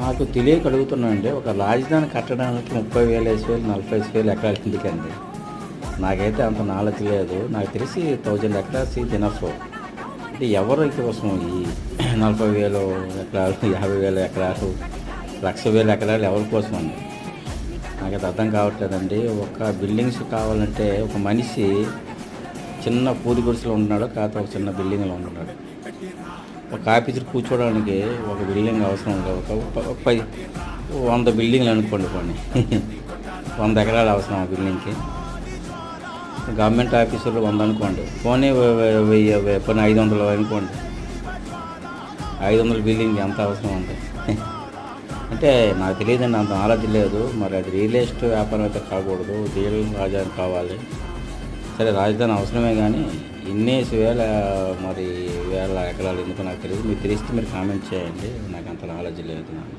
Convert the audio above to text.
నాకు తెలియక అడుగుతున్నానండి. ఒక రాజధాని కట్టడానికి 30,000, 20,000, 40,000 ఎకరాలు ఎందుకండి? నాకైతే అంత నాలెడ్జ్ లేదు. నాకు తెలిసి 1000 ఎకరాస్ ఈజ్ ఎనఫ్. అంటే ఎవరి కోసం ఈ 40,000 ఎకరాలు, 50,000 ఎకరాలు, 1,00,000 ఎకరాలు ఎవరి కోసం అండి? నాకైతే అర్థం కావట్లేదండి. ఒక బిల్డింగ్స్ కావాలంటే ఒక మనిషి చిన్న పూరి గుడిసెలో ఉంటున్నాడు, కాకపోతే ఒక చిన్న బిల్డింగ్లో ఉంటున్నాడు. ఒక ఆఫీసర్ కూర్చోవడానికి ఒక బిల్డింగ్ అవసరం లేదు. ఒక 100 బిల్డింగ్లు అనుకోండి కొన్ని 100 ఎకరాలు అవసరం ఆ బిల్డింగ్కి. గవర్నమెంట్ ఆఫీసులు 100 అనుకోండి, పోనీ 1000 పోనీ 500 అనుకోండి. 500 బిల్డింగ్ ఎంత అవసరం ఉంది? అంటే నాకు తెలియదండి, అంత నాలెడ్జ్ లేదు. మరి అది రియల్ ఎస్టేట్ వ్యాపారం అయితే కాకూడదు, రియల్ రాజధాని కావాలి. సరే రాజధాని అవసరమే, కానీ ఇన్నేసి వేల మరి వేల ఎకరాలు ఎందుకు నాకు తెలియదు. మీకు తెలిస్తే మీరు కామెంట్ చేయండి. నాకు అంత నాలెడ్జ్ లేదు.